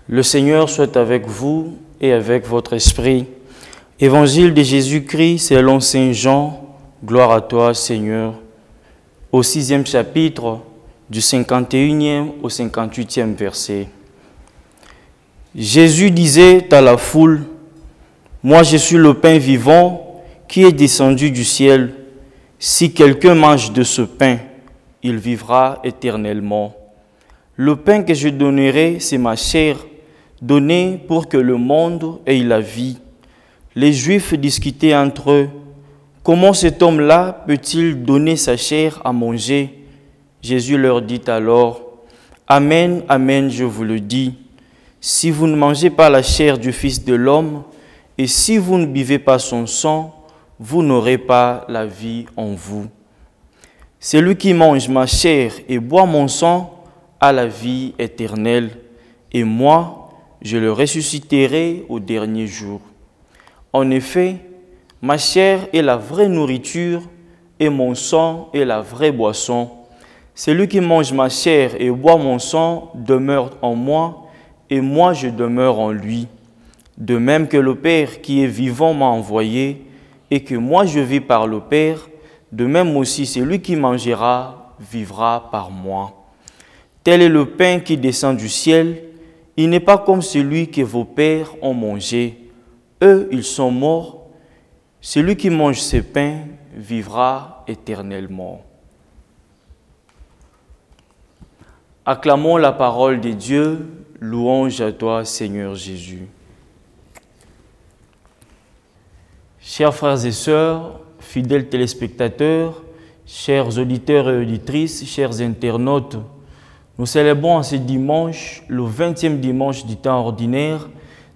Le Seigneur soit avec vous et avec votre esprit. Évangile de Jésus-Christ selon Saint Jean. Gloire à toi, Seigneur. Au 6e chapitre, du 51e au 58e verset. Jésus disait à la foule, « Moi je suis le pain vivant qui est descendu du ciel. Si quelqu'un mange de ce pain, il vivra éternellement. Le pain que je donnerai, c'est ma chair, donnée pour que le monde ait la vie. » Les Juifs discutaient entre eux. « Comment cet homme-là peut-il donner sa chair à manger ?» Jésus leur dit alors, « Amen, amen, je vous le dis. Si vous ne mangez pas la chair du Fils de l'homme, et si vous ne buvez pas son sang, vous n'aurez pas la vie en vous. Celui qui mange ma chair et boit mon sang a la vie éternelle, et moi, je le ressusciterai au dernier jour. En effet, ma chair est la vraie nourriture et mon sang est la vraie boisson. Celui qui mange ma chair et boit mon sang demeure en moi et moi je demeure en lui. De même que le Père qui est vivant m'a envoyé et que moi je vis par le Père, de même aussi celui qui mangera vivra par moi. Tel est le pain qui descend du ciel. Il n'est pas comme celui que vos pères ont mangé. Eux, ils sont morts. Celui qui mange ce pain vivra éternellement. Acclamons la parole de Dieu. Louange à toi, Seigneur Jésus. Chers frères et sœurs, fidèles téléspectateurs, chers auditeurs et auditrices, chers internautes, nous célébrons en ce dimanche, le 20e dimanche du temps ordinaire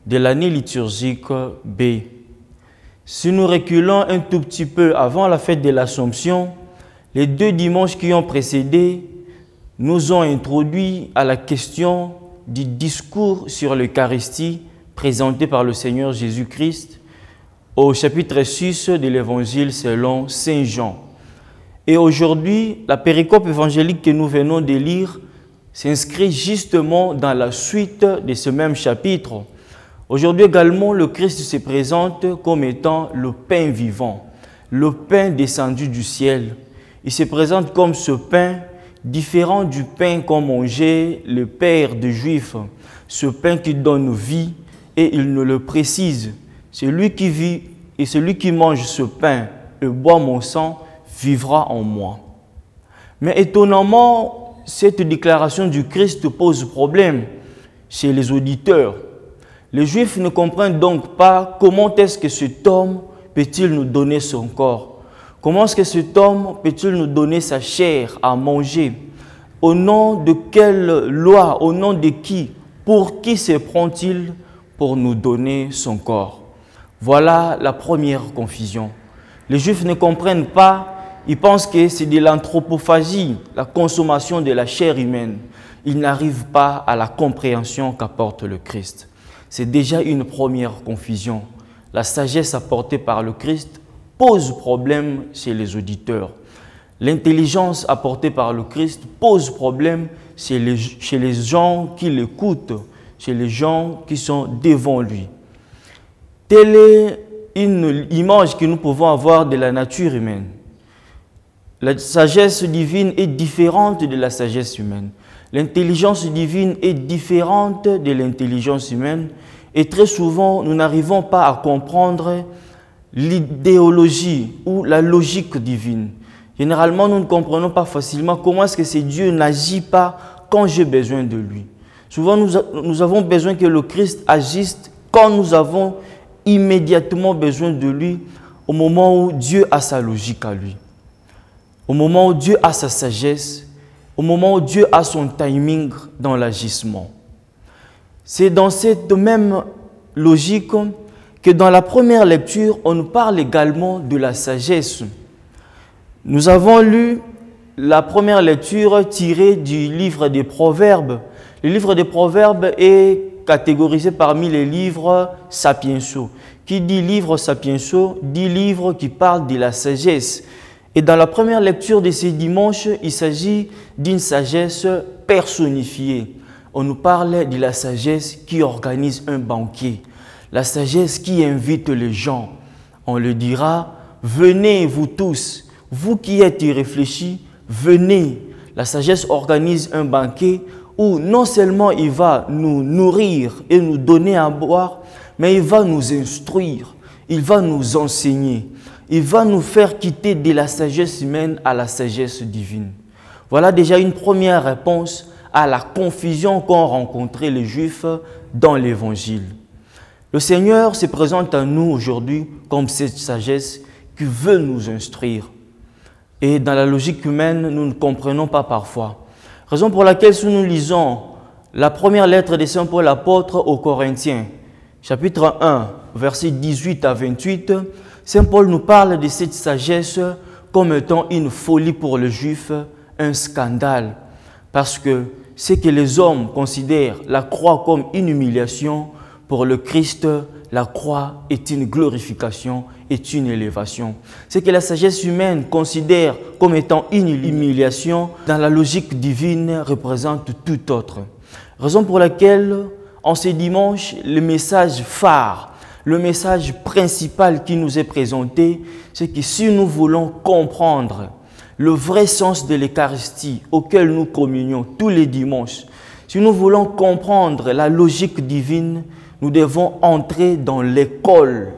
de l'année liturgique B. Si nous reculons un tout petit peu avant la fête de l'Assomption, les 2 dimanches qui ont précédé nous ont introduit à la question du discours sur l'Eucharistie présenté par le Seigneur Jésus-Christ au chapitre 6 de l'Évangile selon Saint Jean. Et aujourd'hui, la péricope évangélique que nous venons de lire s'inscrit justement dans la suite de ce même chapitre. Aujourd'hui également, le Christ se présente comme étant le pain vivant, le pain descendu du ciel. Il se présente comme ce pain différent du pain qu'ont mangé les pères des Juifs, ce pain qui donne vie, et il nous le précise. Celui qui vit et celui qui mange ce pain et boit mon sang vivra en moi. Mais étonnamment, cette déclaration du Christ pose problème chez les auditeurs. Les Juifs ne comprennent donc pas comment est-ce que cet homme peut-il nous donner son corps. Comment est-ce que cet homme peut-il nous donner sa chair à manger? Au nom de quelle loi, au nom de qui, pour qui se prend-il pour nous donner son corps? Voilà la première confusion. Les Juifs ne comprennent pas, ils pensent que c'est de l'anthropophagie, la consommation de la chair humaine. Ils n'arrivent pas à la compréhension qu'apporte le Christ. C'est déjà une première confusion. La sagesse apportée par le Christ pose problème chez les auditeurs. L'intelligence apportée par le Christ pose problème chez les gens qui l'écoutent, chez les gens qui sont devant lui. Telle est une image que nous pouvons avoir de la nature humaine. La sagesse divine est différente de la sagesse humaine. L'intelligence divine est différente de l'intelligence humaine. Et très souvent, nous n'arrivons pas à comprendre l'idéologie ou la logique divine. Généralement, nous ne comprenons pas facilement comment est-ce que ce Dieu n'agit pas quand j'ai besoin de lui. Souvent, nous avons besoin que le Christ agisse quand nous avons immédiatement besoin de lui, au moment où Dieu a sa logique à lui, au moment où Dieu a sa sagesse, au moment où Dieu a son timing dans l'agissement. C'est dans cette même logique que dans la première lecture, on nous parle également de la sagesse. Nous avons lu la première lecture tirée du livre des Proverbes. Le livre des Proverbes est catégorisé parmi les livres sapientiaux. Qui dit livre sapientiaux, dit livre qui parle de la sagesse. Et dans la première lecture de ce dimanche, il s'agit d'une sagesse personnifiée. on nous parle de la sagesse qui organise un banquet, la sagesse qui invite les gens. On le dira, venez vous tous, vous qui êtes irréfléchis, venez. La sagesse organise un banquet où non seulement il va nous nourrir et nous donner à boire, mais il va nous instruire, il va nous enseigner, il va nous faire quitter de la sagesse humaine à la sagesse divine. Voilà déjà une première réponse à la confusion qu'ont rencontré les Juifs dans l'Évangile. Le Seigneur se présente à nous aujourd'hui comme cette sagesse qui veut nous instruire. Et dans la logique humaine, nous ne comprenons pas parfois. Raison pour laquelle, si nous lisons la première lettre de Saint Paul apôtre aux Corinthiens, chapitre 1, versets 18 à 28, Saint Paul nous parle de cette sagesse comme étant une folie pour les Juifs, un scandale. Parce que ce que les hommes considèrent la croix comme une humiliation, pour le Christ, la croix est une glorification, est une élévation. Ce que la sagesse humaine considère comme étant une humiliation, dans la logique divine, représente tout autre. Raison pour laquelle, en ce dimanche, le message phare, le message principal qui nous est présenté, c'est que si nous voulons comprendre le vrai sens de l'Eucharistie auquel nous communions tous les dimanches, si nous voulons comprendre la logique divine, nous devons entrer dans l'école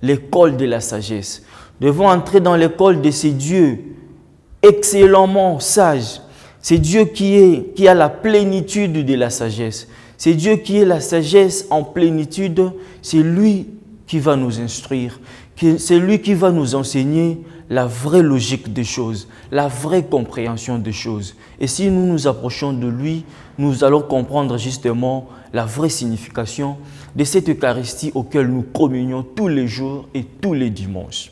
de la sagesse. Nous devons entrer dans l'école de ces dieux excellemment sages. C'est Dieu qui a la plénitude de la sagesse. C'est Dieu qui est la sagesse en plénitude. C'est lui qui va nous instruire. C'est lui qui va nous enseigner la vraie logique des choses, la vraie compréhension des choses. Et si nous nous approchons de lui, nous allons comprendre justement la vraie signification de cette Eucharistie auquel nous communions tous les jours et tous les dimanches.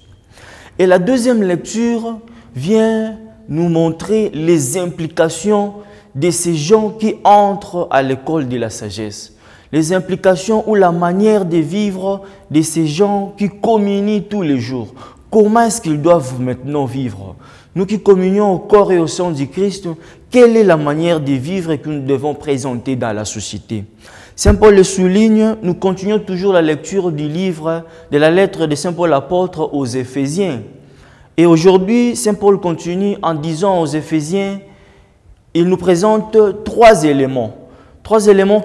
Et la deuxième lecture vient nous montrer les implications de ces gens qui entrent à l'école de la sagesse. Les implications ou la manière de vivre de ces gens qui communient tous les jours. Comment est-ce qu'ils doivent maintenant vivre? Nous qui communions au corps et au sang du Christ, quelle est la manière de vivre que nous devons présenter dans la société? Saint Paul le souligne, nous continuons toujours la lecture du livre de la lettre de Saint Paul apôtre aux Éphésiens. Et aujourd'hui, Saint Paul continue en disant aux Éphésiens, il nous présente trois éléments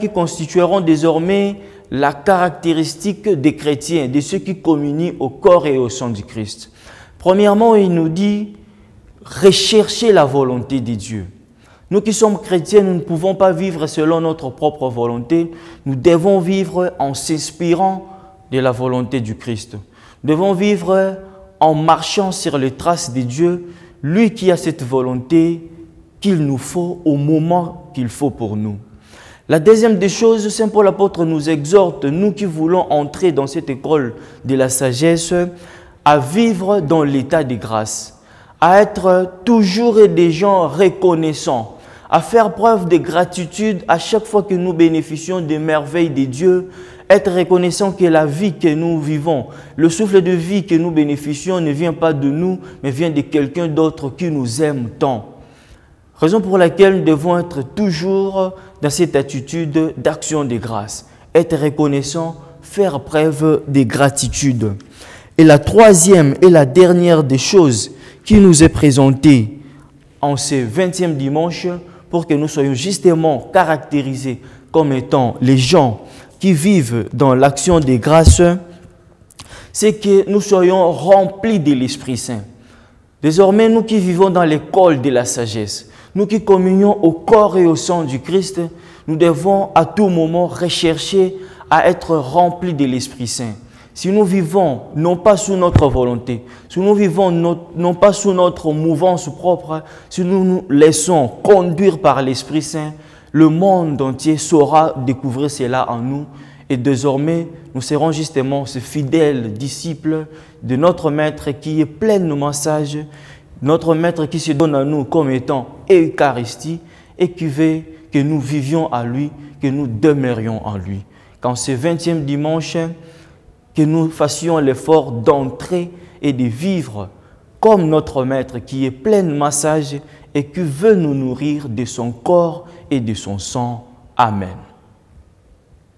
qui constitueront désormais la caractéristique des chrétiens, de ceux qui communient au corps et au sang du Christ. Premièrement, il nous dit, rechercher la volonté de Dieu. Nous qui sommes chrétiens, nous ne pouvons pas vivre selon notre propre volonté. Nous devons vivre en s'inspirant de la volonté du Christ. Nous devons vivre en marchant sur les traces de Dieu, lui qui a cette volonté qu'il nous faut au moment qu'il faut pour nous. La deuxième des choses, Saint Paul apôtre nous exhorte, nous qui voulons entrer dans cette école de la sagesse, à vivre dans l'état de grâce, à être toujours des gens reconnaissants, à faire preuve de gratitude à chaque fois que nous bénéficions des merveilles de Dieu, être reconnaissant que la vie que nous vivons, le souffle de vie que nous bénéficions ne vient pas de nous, mais vient de quelqu'un d'autre qui nous aime tant. Raison pour laquelle nous devons être toujours dans cette attitude d'action de grâce, être reconnaissant, faire preuve de gratitude. Et la troisième et la dernière des choses qui nous est présentée en ce 20e dimanche, pour que nous soyons justement caractérisés comme étant les gens qui vivent dans l'action des grâces, c'est que nous soyons remplis de l'Esprit Saint. Désormais, nous qui vivons dans l'école de la sagesse, nous qui communions au corps et au sang du Christ, nous devons à tout moment rechercher à être remplis de l'Esprit Saint. Si nous vivons non pas sous notre volonté, si nous vivons non pas sous notre mouvance propre, si nous nous laissons conduire par l'Esprit Saint, le monde entier saura découvrir cela en nous. Et désormais, nous serons justement ces fidèles disciples de notre Maître qui est pleinement sage, notre Maître qui se donne à nous comme étant Eucharistie et qui veut que nous vivions à lui, que nous demeurions en lui. Quand ce 20e dimanche, que nous fassions l'effort d'entrer et de vivre comme notre Maître qui est pleinement sage et qui veut nous nourrir de son corps et de son sang. Amen.